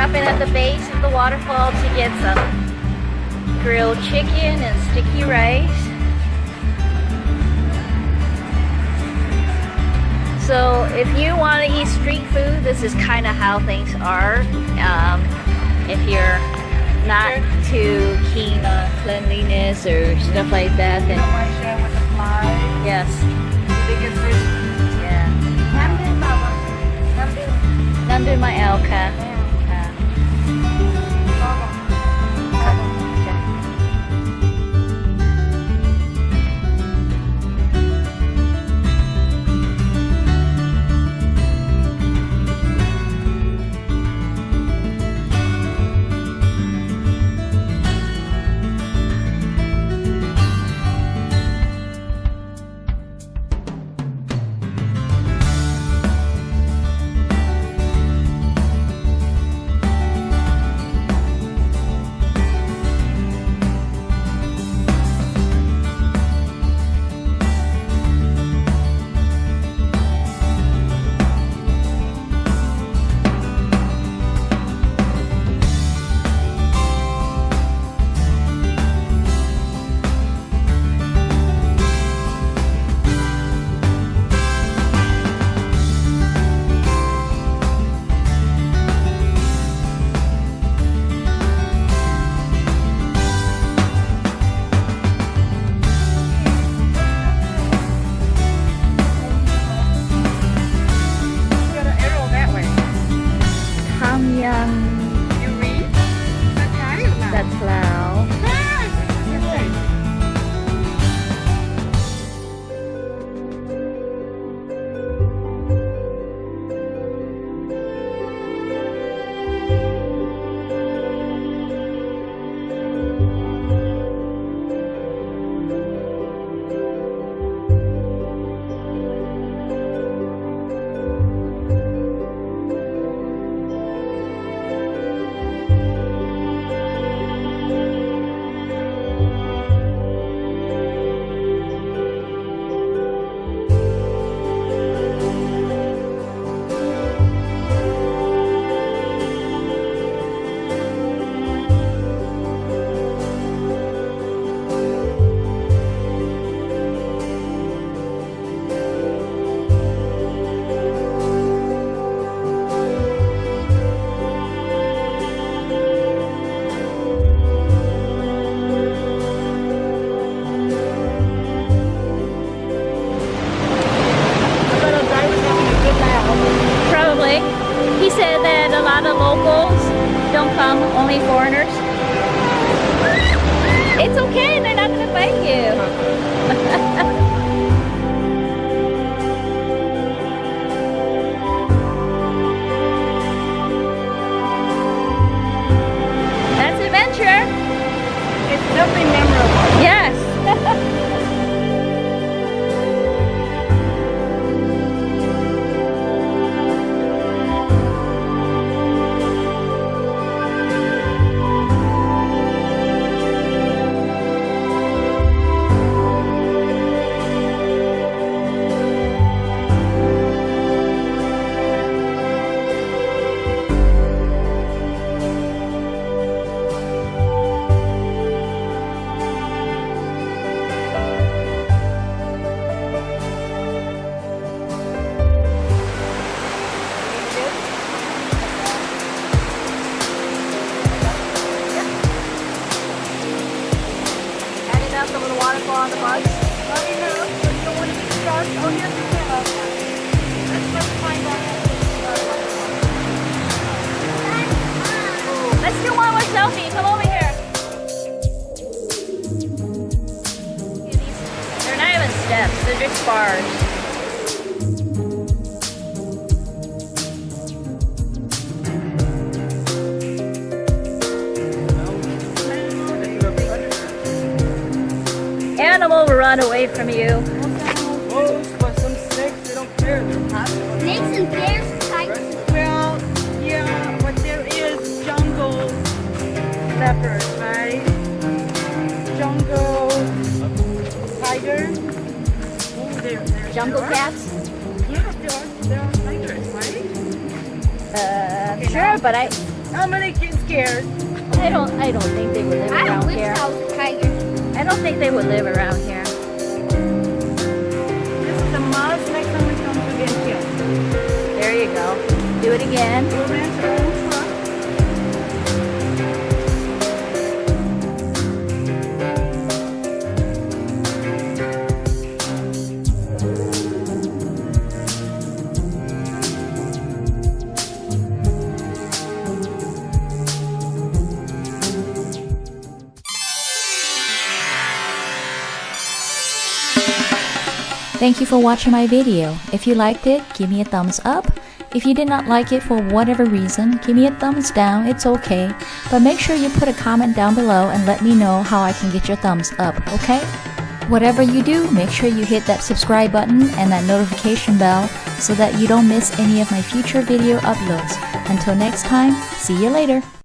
stopping at the base of the waterfall to get some grilled chicken and sticky rice. So if you want to eat street food, this is kind of how things are. If you're not too keen on cleanliness or stuff like that, then with the fly. yes, Biggest fish. yeah. Nandun Mueang ka. Mueang You read? That's right. Tad Lao. Probably. He said that a lot of locals don't come, only foreigners. It's okay, they're not gonna bite you. That's adventure. It's definitely memorable. Yes. Some of the waterfall on the bus. Let me know. You don't want to be stuck. Oh, yes, you can. Let's find out. Let's do one more selfie. Come over here. They're not even steps. They're just bars. Animal will run away from you. Oh, but some snakes, they don't care. They're hot. Snakes and bears, tigers. Well, yeah, but there is jungle leopards, right? Jungle tiger. Oh, they're Jungle cats? Yeah, there are tigers, right? Sure, but I'm gonna get scared. I don't think they would live I around wish here. I was a tiger. I don't think they would live around here. This is a must. Next time we come to get killed. There you go. Do it again. We'll rent our own truck. Thank you for watching my video. If you liked it, give me a thumbs up. If you did not like it for whatever reason, give me a thumbs down, it's okay. But make sure you put a comment down below and let me know how I can get your thumbs up, okay? Whatever you do, make sure you hit that subscribe button and that notification bell so that you don't miss any of my future video uploads. Until next time, see you later.